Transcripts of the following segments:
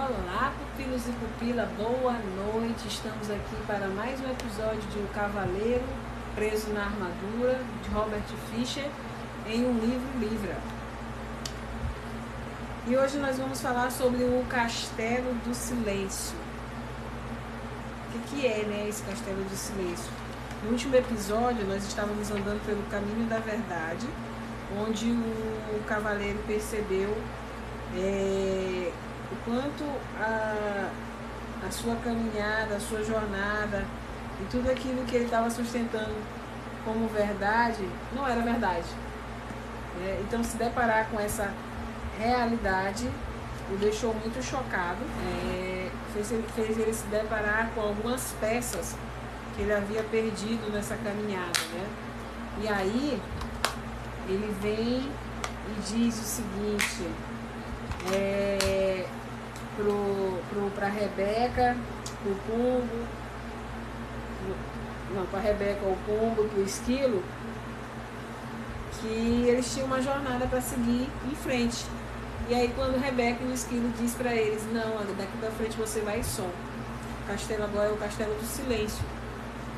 Olá, pupilos e pupila, boa noite. Estamos aqui para mais um episódio de O Cavaleiro Preso na Armadura, de Robert Fisher, em um livro Livra. E hoje nós vamos falar sobre o Castelo do Silêncio. O que é, né, esse Castelo do Silêncio? No último episódio nós estávamos andando pelo caminho da verdade, onde o cavaleiro percebeu o quanto a sua caminhada, a sua jornada e tudo aquilo que ele estava sustentando como verdade, não era verdade. Então se deparar com essa realidade o deixou muito chocado, fez ele se deparar com algumas peças que ele havia perdido nessa caminhada, né? E aí ele vem e diz o seguinte para Rebeca, pro pombo, não, para Rebeca, o pombo, pro esquilo, que eles tinham uma jornada para seguir em frente. E aí quando Rebeca e o esquilo diz para eles, não, daqui para frente você vai só. O castelo agora é o castelo do silêncio.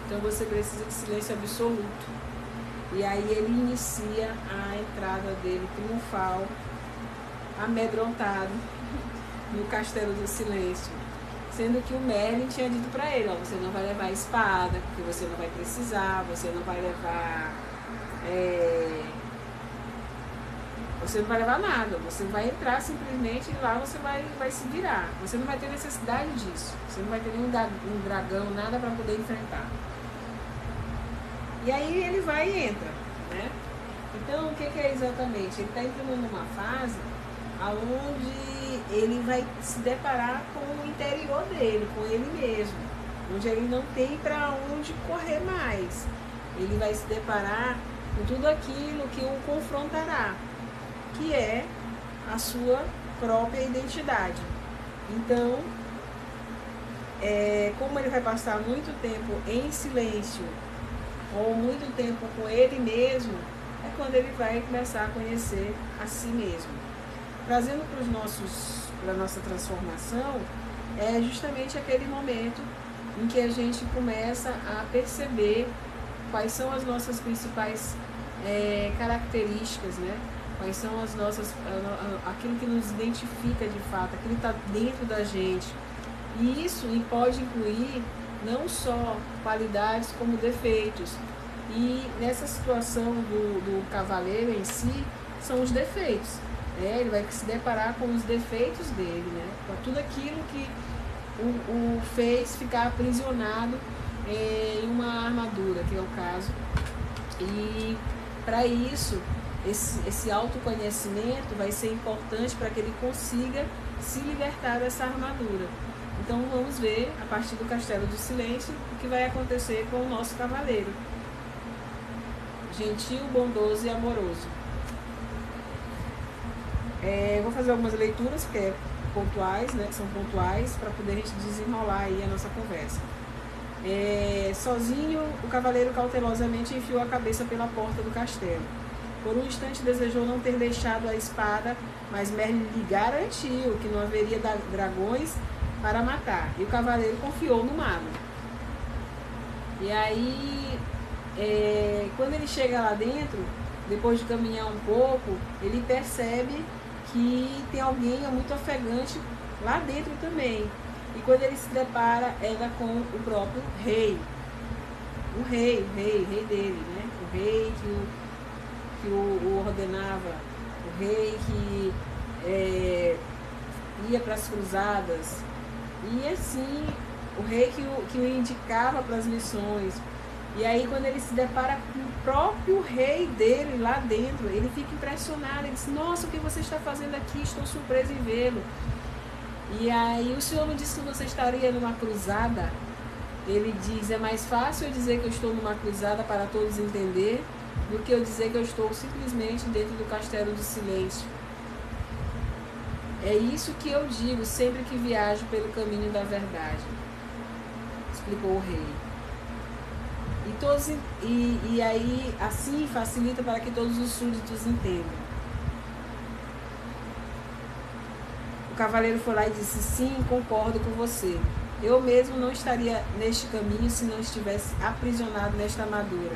Então você precisa de silêncio absoluto. E aí ele inicia a entrada dele triunfal, amedrontado, no Castelo do Silêncio. Sendo que o Merlin tinha dito para ele, ó, você não vai levar espada, porque você não vai precisar, você não vai levar nada, você vai entrar simplesmente e lá você vai se virar. Você não vai ter necessidade disso, você não vai ter nenhum dragão, nada para poder enfrentar. E aí ele vai e entra, né? Então o que é exatamente? Ele está entrando numa fase onde ele vai se deparar com o interior dele, com ele mesmo, onde ele não tem para onde correr mais. Ele vai se deparar com tudo aquilo que o confrontará, que é a sua própria identidade. Então, como ele vai passar muito tempo em silêncio, ou muito tempo com ele mesmo, é quando ele vai começar a conhecer a si mesmo. Trazendo para a nossa transformação, é justamente aquele momento em que a gente começa a perceber quais são as nossas principais características, né? Quais são as nossas, aquilo que nos identifica de fato, aquilo que está dentro da gente. E isso pode incluir não só qualidades como defeitos. E nessa situação do cavaleiro em si, são os defeitos. Ele vai se deparar com os defeitos dele, né? Com tudo aquilo que o fez ficar aprisionado em uma armadura, que é o caso. E para isso, esse autoconhecimento vai ser importante para que ele consiga se libertar dessa armadura. Então vamos ver, a partir do Castelo do Silêncio, o que vai acontecer com o nosso cavaleiro. Gentil, bondoso e amoroso. Vou fazer algumas leituras que pontuais, né, que são pontuais, para poder a gente desenrolar aí a nossa conversa. Sozinho, o cavaleiro cautelosamente enfiou a cabeça pela porta do castelo. Por um instante desejou não ter deixado a espada, mas Merlin lhe garantiu que não haveria dragões para matar, e o cavaleiro confiou no mago. E aí, quando ele chega lá dentro, depois de caminhar um pouco, ele percebe que tem alguém muito ofegante lá dentro também. E quando ele se depara, era com o próprio rei. O rei dele, né? O rei que o ordenava, o rei que ia para as cruzadas. E assim, o rei que o indicava para as missões. E aí quando ele se depara com o próprio rei dele lá dentro, ele fica impressionado, ele diz, nossa, o que você está fazendo aqui? Estou surpreso em vê-lo. E aí o senhor me disse que você estaria numa cruzada. Ele diz, é mais fácil eu dizer que eu estou numa cruzada para todos entender, do que eu dizer que eu estou simplesmente dentro do Castelo do Silêncio. É isso que eu digo sempre que viajo pelo caminho da verdade, explicou o rei. E aí, assim, facilita para que todos os súditos entendam. O cavaleiro foi lá e disse: sim, concordo com você. Eu mesmo não estaria neste caminho se não estivesse aprisionado nesta armadura.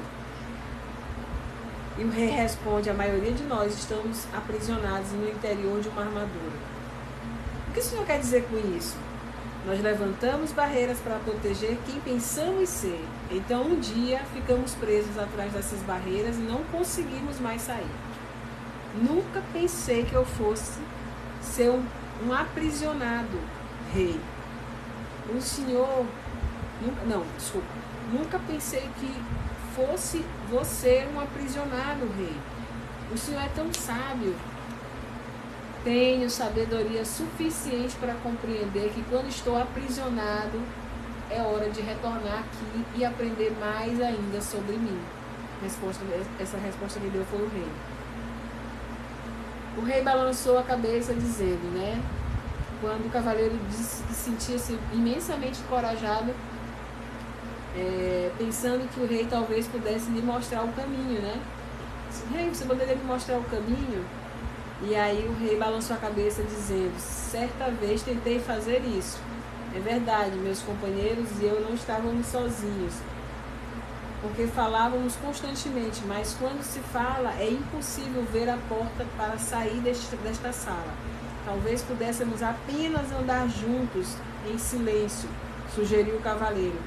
E o rei responde: a maioria de nós estamos aprisionados no interior de uma armadura. O que o Senhor quer dizer com isso? Nós levantamos barreiras para proteger quem pensamos ser. Então, um dia, ficamos presos atrás dessas barreiras e não conseguimos mais sair. Nunca pensei que eu fosse ser um aprisionado, rei. O Senhor... Nunca pensei que fosse você um aprisionado, rei. O Senhor é tão sábio. Tenho sabedoria suficiente para compreender que quando estou aprisionado, é hora de retornar aqui e aprender mais ainda sobre mim. Essa resposta que deu foi o rei. O rei balançou a cabeça dizendo, né? Quando o cavaleiro sentia-se imensamente encorajado, pensando que o rei talvez pudesse lhe mostrar o caminho, né? Rei, você poderia me mostrar o caminho? E aí o rei balançou a cabeça dizendo: certa vez tentei fazer isso. É verdade, meus companheiros e eu não estávamos sozinhos, porque falávamos constantemente, mas quando se fala é impossível ver a porta para sair desta sala. Talvez pudéssemos apenas andar juntos em silêncio, sugeriu o cavaleiro.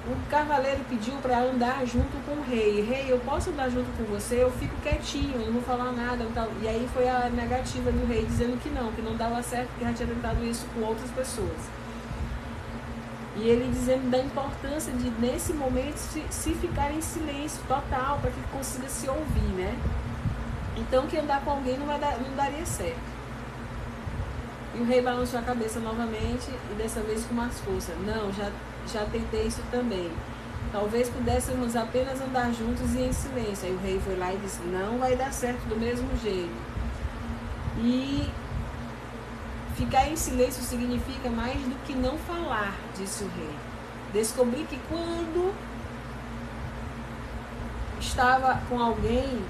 O cavaleiro pediu para andar junto com o rei. Rei, eu posso andar junto com você? Eu fico quietinho, eu não vou falar nada. E aí foi a negativa do rei, dizendo que não dava certo, porque já tinha tentado isso com outras pessoas. E ele dizendo da importância de, nesse momento, se ficar em silêncio total, para que consiga se ouvir, né? Então, que andar com alguém não daria certo. E o rei balançou a cabeça novamente, e dessa vez com mais força. Não, já tentei isso também. Talvez pudéssemos apenas andar juntos e em silêncio. Aí o rei foi lá e disse: não vai dar certo do mesmo jeito. E ficar em silêncio significa mais do que não falar, disse o rei. Descobri que quando estava com alguém,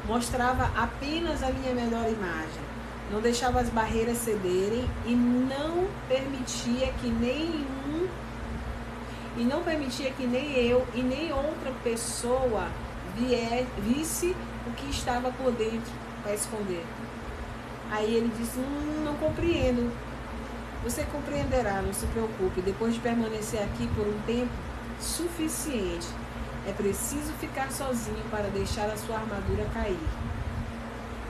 mostrava apenas a minha melhor imagem. Não deixava as barreiras cederem e não permitia que nem eu e nem outra pessoa visse o que estava por dentro para esconder. Aí ele disse: não compreendo. Você compreenderá, não se preocupe. Depois de permanecer aqui por um tempo suficiente, é preciso ficar sozinho para deixar a sua armadura cair.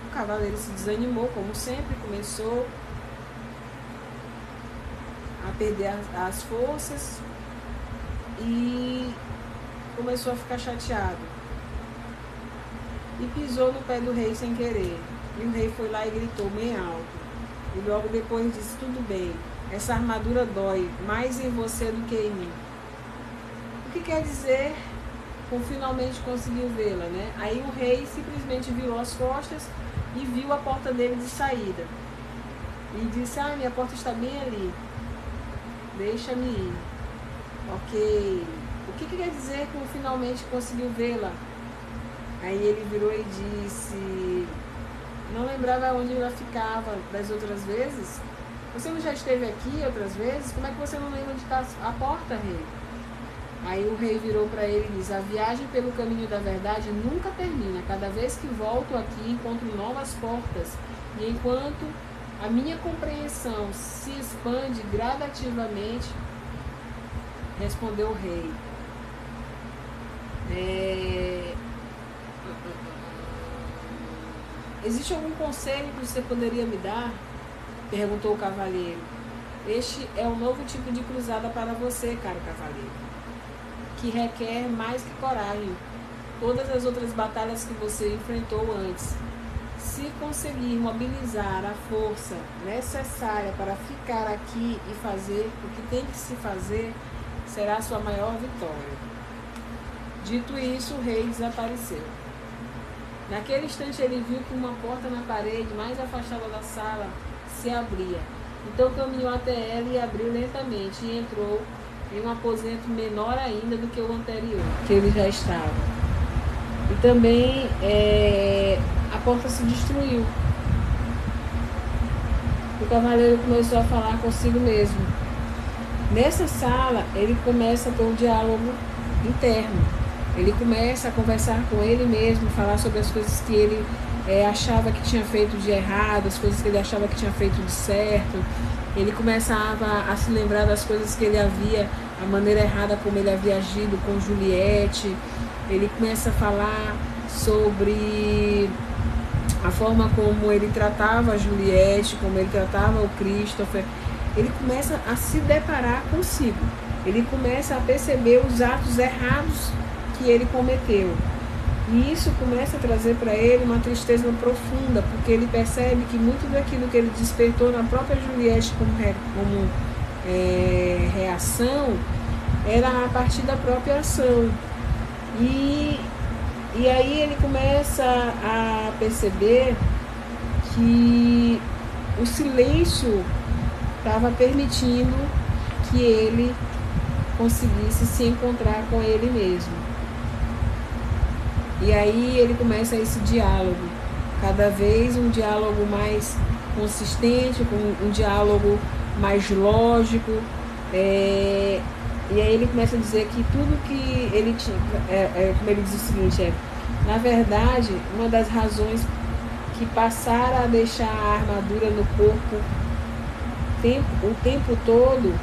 O cavaleiro se desanimou, como sempre, começou a perder as forças e começou a ficar chateado. E pisou no pé do rei sem querer. E o rei foi lá e gritou bem alto. E logo depois disse: tudo bem, essa armadura dói mais em você do que em mim. O que quer dizer com finalmente conseguiu vê-la, né? Aí o rei simplesmente virou as costas e viu a porta dele de saída. E disse: minha porta está bem ali. Deixa-me ir. Ok. O que quer dizer com finalmente conseguiu vê-la? Aí ele virou e disse: não lembrava onde ela ficava das outras vezes? Você não já esteve aqui outras vezes? Como é que você não lembra onde está a porta, rei? Aí o rei virou para ele e disse: a viagem pelo caminho da verdade nunca termina. Cada vez que volto aqui, encontro novas portas. E enquanto a minha compreensão se expande gradativamente, respondeu o rei. Existe algum conselho que você poderia me dar? Perguntou o cavaleiro. Este é um novo tipo de cruzada para você, caro cavaleiro, que requer mais que coragem. Todas as outras batalhas que você enfrentou antes. Se conseguir mobilizar a força necessária para ficar aqui e fazer o que tem que se fazer, será a sua maior vitória. Dito isso, o rei desapareceu. Naquele instante ele viu que uma porta na parede mais afastada da sala se abria. Então caminhou até ela e abriu lentamente e entrou em um aposento menor ainda do que o anterior, que ele já estava. E também a porta se destruiu. O cavaleiro começou a falar consigo mesmo. Nessa sala, ele começa a ter um diálogo interno. Ele começa a conversar com ele mesmo, falar sobre as coisas que ele achava que tinha feito de errado, as coisas que ele achava que tinha feito de certo. Ele começava a se lembrar das coisas que ele havia, a maneira errada como ele havia agido com Juliette. Ele começa a falar sobre a forma como ele tratava a Juliette, como ele tratava o Christopher. Ele começa a se deparar consigo. Ele começa a perceber os atos errados que ele cometeu. E isso começa a trazer para ele uma tristeza profunda, porque ele percebe que muito daquilo que ele despertou na própria Juliette como reação era a partir da própria ação. E aí ele começa a perceber que o silêncio estava permitindo que ele conseguisse se encontrar com ele mesmo. E aí ele começa esse diálogo, cada vez um diálogo mais consistente, um diálogo mais lógico. E aí ele começa a dizer que tudo que ele tinha, como ele diz o seguinte, na verdade, uma das razões que passaram a deixar a armadura no corpo o tempo todo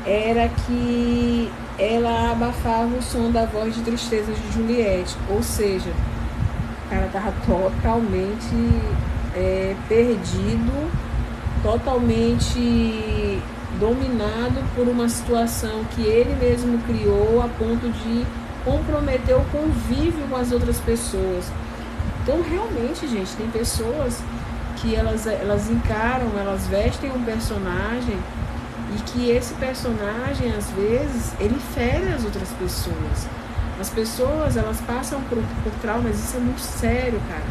era que ela abafava o som da voz de tristeza de Juliette. Ou seja, o cara estava totalmente perdido, totalmente dominado por uma situação que ele mesmo criou a ponto de comprometer o convívio com as outras pessoas. Então, realmente, gente, tem pessoas que elas encaram, elas vestem um personagem e que esse personagem, às vezes, ele fere as outras pessoas. As pessoas, elas passam por traumas, isso é muito sério, cara.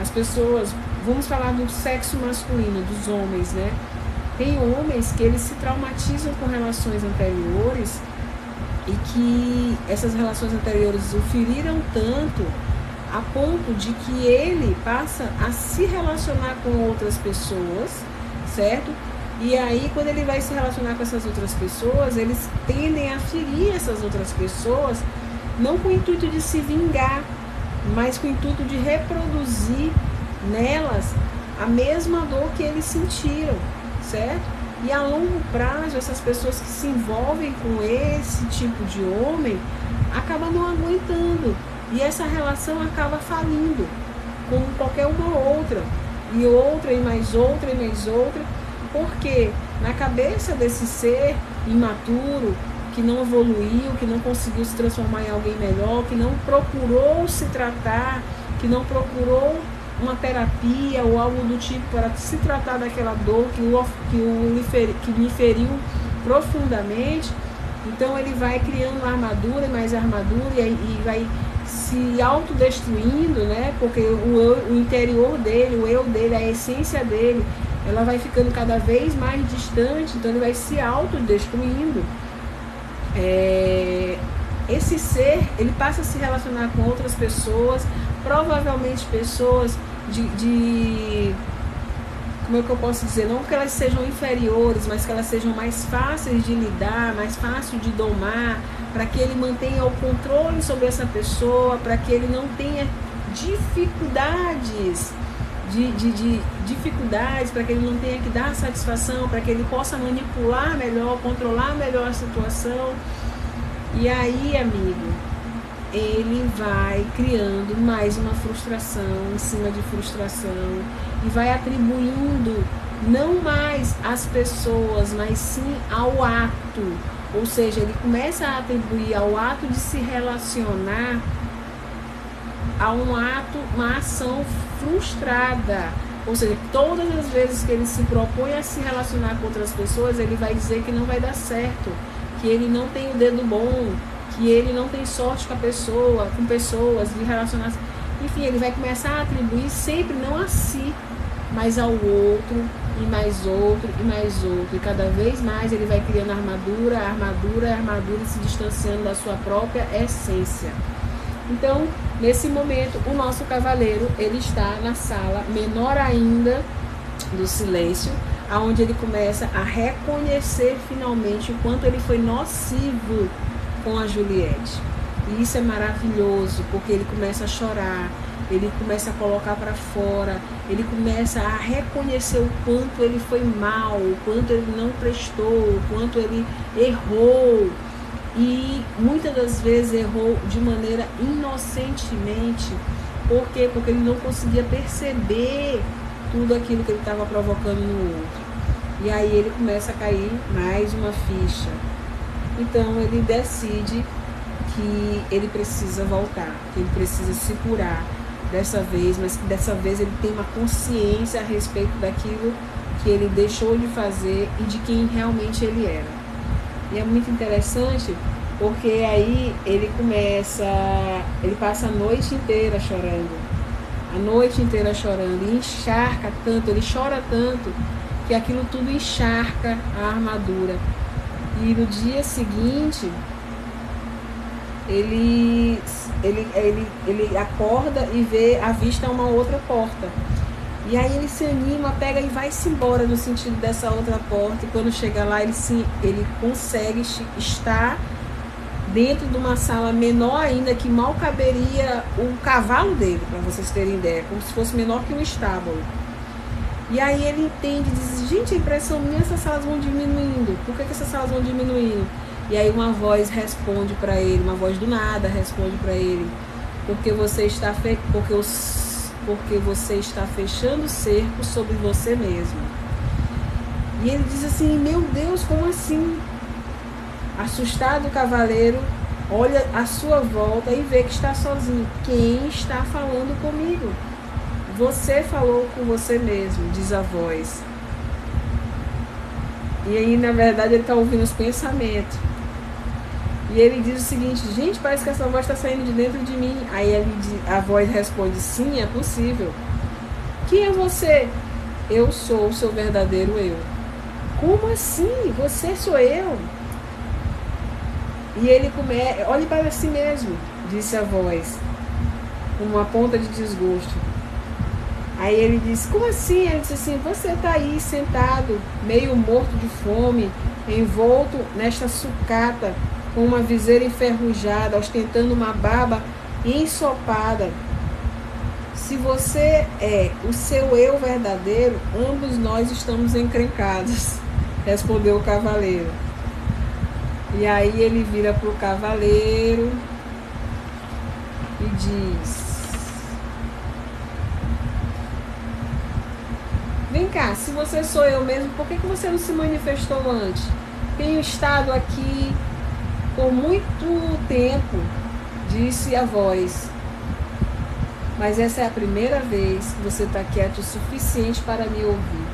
As pessoas, vamos falar do sexo masculino, dos homens, né? Tem homens que eles se traumatizam com relações anteriores e que essas relações anteriores o feriram tanto a ponto de que ele passa a se relacionar com outras pessoas, certo? E aí, quando ele vai se relacionar com essas outras pessoas, eles tendem a ferir essas outras pessoas, não com o intuito de se vingar, mas com o intuito de reproduzir nelas a mesma dor que eles sentiram, certo? E a longo prazo, essas pessoas que se envolvem com esse tipo de homem acabam não aguentando. E essa relação acaba falindo, como qualquer uma outra, e outra, e mais outra, e mais outra. Porque na cabeça desse ser imaturo, que não evoluiu, que não conseguiu se transformar em alguém melhor, que não procurou se tratar, que não procurou uma terapia ou algo do tipo para se tratar daquela dor que lhe feriu profundamente, então ele vai criando armadura e mais armadura e vai se autodestruindo, né? Porque o interior dele, o eu dele, a essência dele, ela vai ficando cada vez mais distante, então ele vai se autodestruindo. Esse ser, ele passa a se relacionar com outras pessoas, provavelmente pessoas como é que eu posso dizer, não que elas sejam inferiores, mas que elas sejam mais fáceis de lidar, mais fáceis de domar, para que ele mantenha o controle sobre essa pessoa, para que ele não tenha dificuldades, para que ele não tenha que dar satisfação, para que ele possa manipular melhor, controlar melhor a situação. E aí, amigo, ele vai criando mais uma frustração em cima de frustração e vai atribuindo não mais às pessoas, mas sim ao ato. Ou seja, ele começa a atribuir ao ato de se relacionar a uma ação frustrada. Ou seja, todas as vezes que ele se propõe a se relacionar com outras pessoas, ele vai dizer que não vai dar certo, que ele não tem o dedo bom, que ele não tem sorte com pessoas, de relacionar. Enfim, ele vai começar a atribuir sempre não a si, mas ao outro, e mais outro, e mais outro. E cada vez mais ele vai criando armadura, e se distanciando da sua própria essência. Então, nesse momento, o nosso cavaleiro, ele está na sala menor ainda do silêncio. aonde ele começa a reconhecer finalmente o quanto ele foi nocivo com a Juliette. E isso é maravilhoso, porque ele começa a chorar, ele começa a colocar para fora, ele começa a reconhecer o quanto ele foi mal, o quanto ele não prestou, o quanto ele errou. E muitas das vezes errou de maneira inocentemente. Por quê? Porque ele não conseguia perceber tudo aquilo que ele estava provocando no outro. E aí ele começa a cair mais uma ficha. Então ele decide que ele precisa voltar, que ele precisa se curar dessa vez, mas que dessa vez ele tem uma consciência a respeito daquilo que ele deixou de fazer e de quem realmente ele era. E é muito interessante porque aí ele passa a noite inteira chorando, e encharca tanto, ele chora tanto, que aquilo tudo encharca a armadura. E no dia seguinte, ele acorda e avista uma outra porta. E aí ele se anima, pega e vai-se embora no sentido dessa outra porta. E quando chega lá, ele consegue estar dentro de uma sala menor ainda, que mal caberia o cavalo dele, para vocês terem ideia, como se fosse menor que um estábulo. E aí ele entende, diz, gente, a impressão minha, essas salas vão diminuindo. Por que essas salas vão diminuindo? E aí uma voz responde para ele, uma voz do nada responde para ele, porque você está fechando o cerco sobre você mesmo. E ele diz assim, meu Deus, como assim? Assustado, o cavaleiro olha à sua volta e vê que está sozinho. Quem está falando comigo? Você falou com você mesmo, diz a voz. E aí, na verdade, ele está ouvindo os pensamentos. E ele diz o seguinte, gente, parece que essa voz está saindo de dentro de mim. Aí a voz responde, sim, é possível. Quem é você? Eu sou o seu verdadeiro eu. Como assim? Você sou eu? E ele olhe para si mesmo, disse a voz, com uma ponta de desgosto. Aí ele disse, como assim? Ele disse assim, você está aí sentado, meio morto de fome, envolto nesta sucata, com uma viseira enferrujada, ostentando uma barba ensopada. Se você é o seu eu verdadeiro, ambos nós estamos encrencados, respondeu o cavaleiro. E aí ele vira para o cavaleiro e diz, vem cá, se você sou eu mesmo, por que você não se manifestou antes? Tenho estado aqui por muito tempo, disse a voz, mas essa é a primeira vez que você está quieto o suficiente para me ouvir.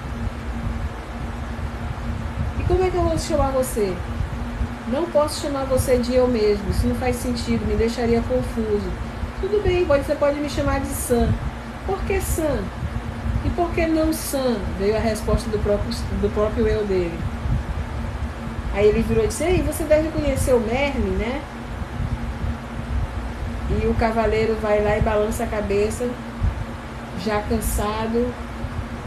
E como é que eu vou chamar você? Não posso chamar você de eu mesmo, isso não faz sentido, me deixaria confuso. Tudo bem, você pode me chamar de Sam. Por que Sam? E por que não Sam? Veio a resposta do próprio eu dele. Aí ele virou e disse, ei, você deve conhecer o Merlin, né? E o cavaleiro vai lá e balança a cabeça, já cansado,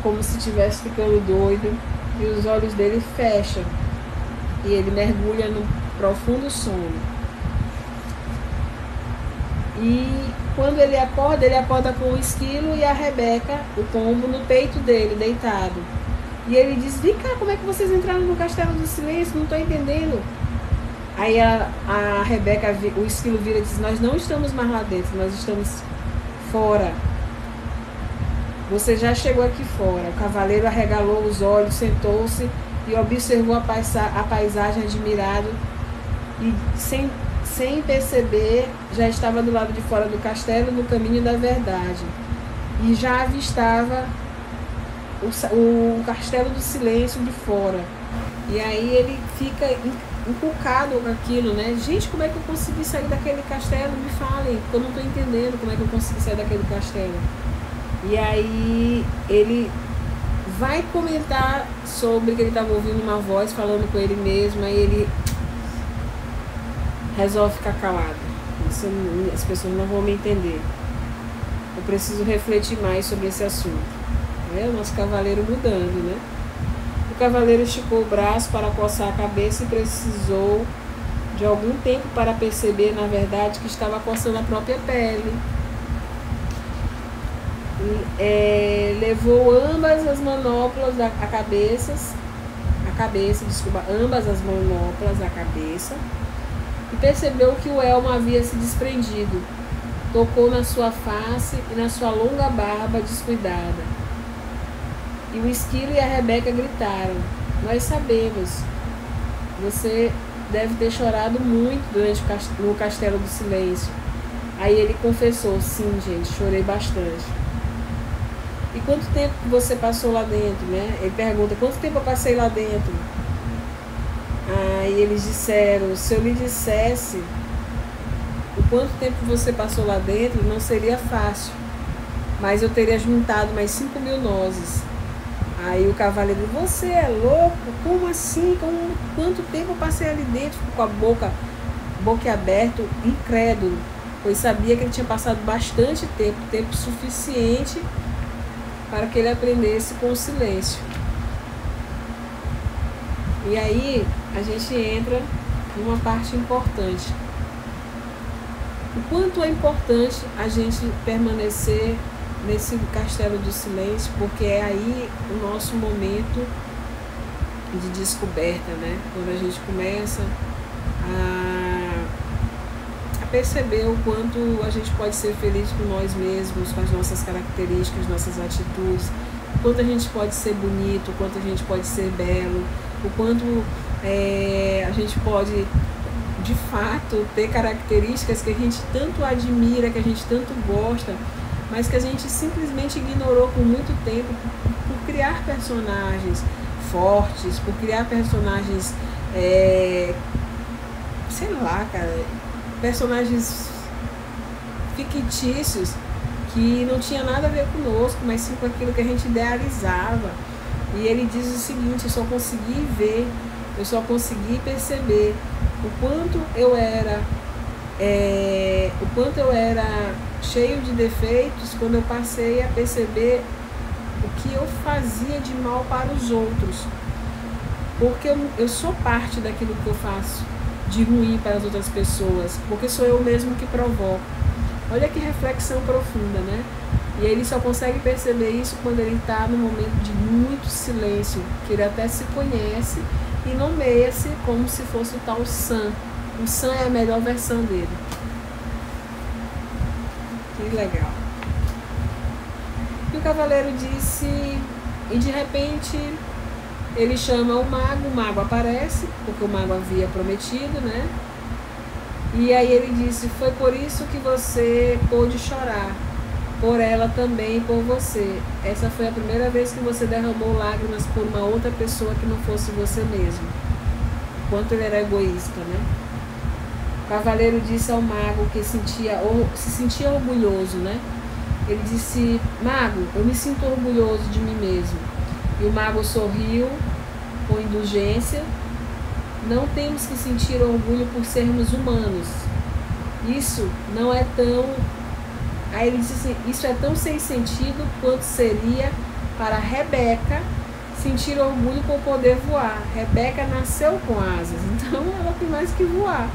como se estivesse ficando doido, e os olhos dele fecham. E ele mergulha no profundo sono. E quando ele acorda com o esquilo e a Rebeca, o pombo, no peito dele, deitado. E ele diz, vem cá, como é que vocês entraram no Castelo do Silêncio? Não estou entendendo. Aí a Rebeca, o esquilo vira e diz, nós não estamos mais lá dentro, nós estamos fora. Você já chegou aqui fora. O cavaleiro arregalou os olhos, sentou-se e observou a paisagem admirado e sem perceber já estava do lado de fora do no caminho da verdade, e já avistava o Castelo do Silêncio de fora. E aí ele fica encucado com aquilo, né? Gente, como é que eu consegui sair daquele castelo? Me falem, porque eu não estou entendendo como é que eu consegui sair daquele castelo. E aí ele vai comentar sobre que ele estava ouvindo uma voz falando com ele mesmo, aí ele resolve ficar calado. As pessoas não vão me entender. Eu preciso refletir mais sobre esse assunto. É o nosso cavaleiro mudando, né? cavaleiro esticou o braço para coçar a cabeça e precisou de algum tempo para perceber, na verdade, que estava coçando a própria pele. Levou ambas as manoplas ambas as manoplas da cabeça e percebeu que o elmo havia se desprendido. Tocou na sua face e na sua longa barba descuidada. E o esquilo e a Rebeca gritaram: nós sabemos, você deve ter chorado muito no Castelo do Silêncio. Aí ele confessou: sim, gente, chorei bastante. E quanto tempo você passou lá dentro, né? Ele pergunta: quanto tempo eu passei lá dentro? Aí eles disseram: se eu lhe dissesse o quanto tempo você passou lá dentro, não seria fácil, mas eu teria juntado mais 5.000 nozes. Aí o cavaleiro: você é louco? Como assim? Quanto tempo eu passei ali dentro? Ficou com a boca aberta, incrédulo, pois sabia que ele tinha passado bastante tempo suficiente para que ele aprendesse com o silêncio. E aí a gente entra numa parte importante. O quanto é importante a gente permanecer nesse Castelo do Silêncio, porque é aí o nosso momento de descoberta, né? Quando a gente começa a perceber o quanto a gente pode ser feliz com nós mesmos, com as nossas características, nossas atitudes, o quanto a gente pode ser bonito, o quanto a gente pode ser belo, o quanto a gente pode de fato ter características que a gente tanto admira, que a gente tanto gosta, mas que a gente simplesmente ignorou por muito tempo por criar personagens fortes, por criar personagens, sei lá, cara, personagens fictícios que não tinha nada a ver conosco, mas sim com aquilo que a gente idealizava. E ele diz o seguinte: eu só consegui ver, eu só consegui perceber o quanto eu era cheio de defeitos quando eu passei a perceber o que eu fazia de mal para os outros, porque eu sou parte daquilo que eu faço de ruim para as outras pessoas, porque sou eu mesmo que provoco. Olha que reflexão profunda, né? E ele só consegue perceber isso quando ele está no momento de muito silêncio, que ele até se conhece e nomeia-se como se fosse o tal Sam. O Sam é a melhor versão dele. Que legal. E o cavaleiro disse, e de repente ele chama o mago aparece, porque o mago havia prometido, né? E aí ele disse: foi por isso que você pôde chorar, por ela também e por você. Essa foi a primeira vez que você derramou lágrimas por uma outra pessoa que não fosse você mesmo. Quanto ele era egoísta, né? O cavaleiro disse ao mago que se sentia orgulhoso, né? Ele disse: mago, eu me sinto orgulhoso de mim mesmo. E o mago sorriu com indulgência. Não temos que sentir orgulho por sermos humanos. Isso não é tão... Aí ele disse assim: isso é tão sem sentido quanto seria para Rebeca sentir orgulho por poder voar. Rebeca nasceu com asas, então ela tem mais que voar.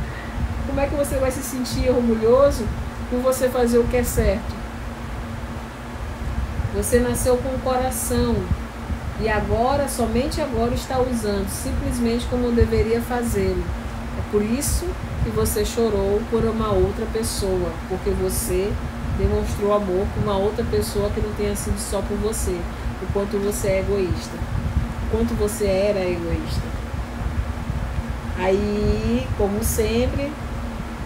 Como é que você vai se sentir orgulhoso por você fazer o que é certo? Você nasceu com o coração e agora, somente agora, está usando, simplesmente como deveria fazê-lo. É por isso que você chorou por uma outra pessoa, porque você demonstrou amor por uma outra pessoa que não tenha sido só por você, o quanto você é egoísta, o quanto você era egoísta. Aí, como sempre,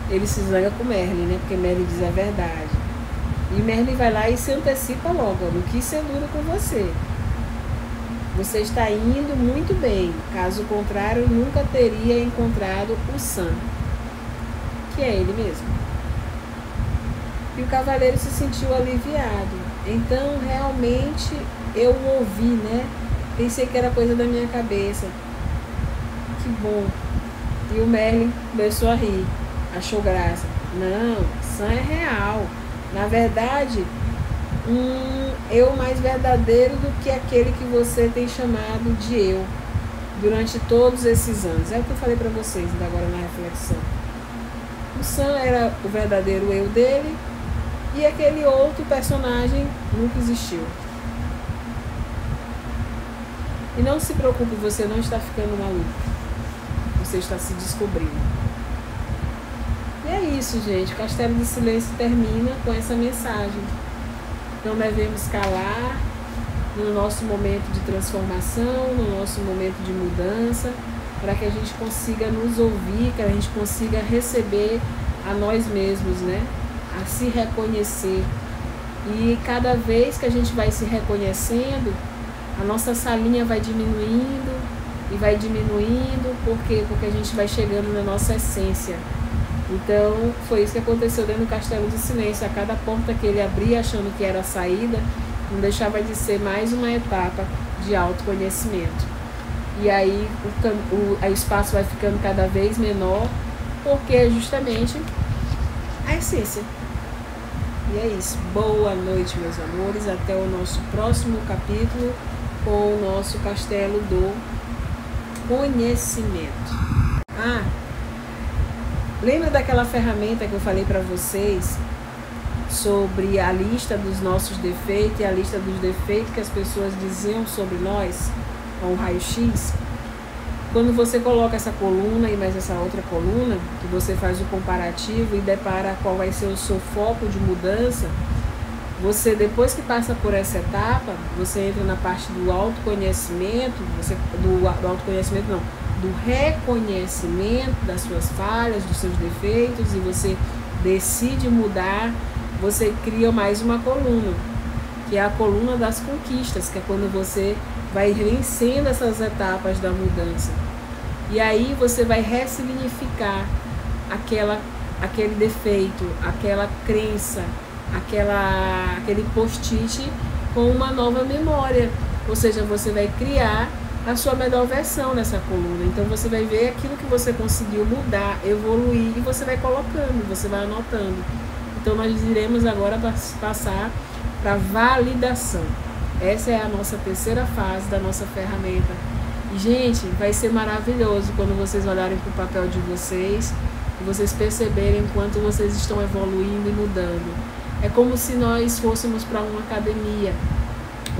ele se zanga com Merlin, né? Porque Merlin diz a verdade. E Merlin vai lá e se antecipa logo: eu não quis ser duro com você. Você está indo muito bem, caso contrário, nunca teria encontrado o Sam, que é ele mesmo. E o cavaleiro se sentiu aliviado. Então, realmente, eu o ouvi, né? Pensei que era coisa da minha cabeça. Que bom. E o Merlin começou a rir, achou graça. Não, Sam é real. Na verdade, eu mais verdadeiro do que aquele que você tem chamado de eu. durante todos esses anos. É o que eu falei para vocês agora na reflexão. O Sam era o verdadeiro eu dele e aquele outro personagem nunca existiu. E não se preocupe, você não está ficando maluco. Você está se descobrindo. E é isso, gente. O Castelo de Silêncio termina com essa mensagem. Não devemos calar no nosso momento de transformação, no nosso momento de mudança, para que a gente consiga nos ouvir, que a gente consiga receber a nós mesmos, né? A se reconhecer. E cada vez que a gente vai se reconhecendo, a nossa salinha vai diminuindo e vai diminuindo. Por quê? Porque a gente vai chegando na nossa essência. Então, foi isso que aconteceu dentro do Castelo de Silêncio. A cada porta que ele abria achando que era a saída, não deixava de ser mais uma etapa de autoconhecimento. E aí o espaço vai ficando cada vez menor, porque é justamente a essência. E é isso. Boa noite, meus amores. Até o nosso próximo capítulo com o nosso Castelo do Conhecimento. Lembra daquela ferramenta que eu falei para vocês sobre a lista dos nossos defeitos e a lista dos defeitos que as pessoas diziam sobre nós, com o raio-x? Quando você coloca essa coluna e mais essa outra coluna, que você faz o comparativo e depara qual vai ser o seu foco de mudança, você, depois que passa por essa etapa, você entra na parte do autoconhecimento, do reconhecimento das suas falhas, dos seus defeitos, e você decide mudar. Você cria mais uma coluna, que é a coluna das conquistas, que é quando você vai vencendo essas etapas da mudança. E aí você vai ressignificar aquele defeito, aquela crença, aquele post-it com uma nova memória. Ou seja, você vai criar a sua melhor versão nessa coluna. Então você vai ver aquilo que você conseguiu mudar, evoluir, e você vai colocando, você vai anotando. Então nós iremos agora passar para validação. Essa é a nossa terceira fase da nossa ferramenta. E, gente, vai ser maravilhoso quando vocês olharem para o papel de vocês e vocês perceberem quanto vocês estão evoluindo e mudando. É como se nós fôssemos para uma academia.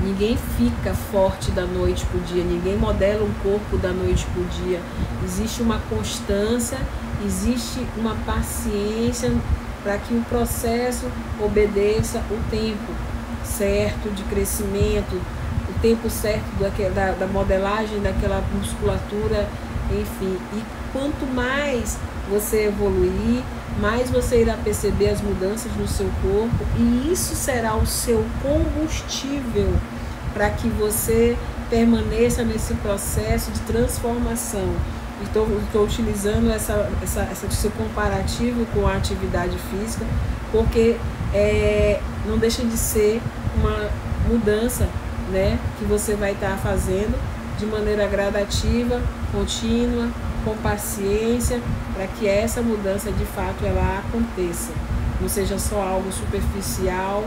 Ninguém fica forte da noite para o dia, ninguém modela um corpo da noite para o dia. Existe uma constância, existe uma paciência para que o processo obedeça o tempo certo de crescimento, o tempo certo da modelagem daquela musculatura, enfim. E quanto mais você evoluir, mais você irá perceber as mudanças no seu corpo, e isso será o seu combustível para que você permaneça nesse processo de transformação. Estou utilizando esse comparativo com a atividade física, porque não deixa de ser uma mudança, né, que você vai estar fazendo de maneira gradativa, contínua, com paciência, para que essa mudança de fato ela aconteça, não seja só algo superficial,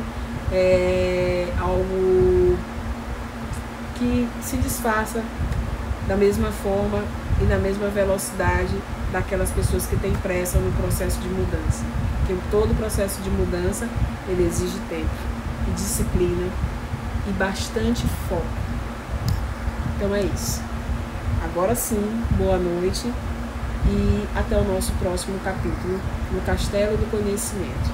algo que se desfaça da mesma forma e na mesma velocidade daquelas pessoas que têm pressa no processo de mudança. Porque todo processo de mudança ele exige tempo e disciplina e bastante foco. Então é isso. Agora sim, boa noite e até o nosso próximo capítulo no Castelo do Conhecimento.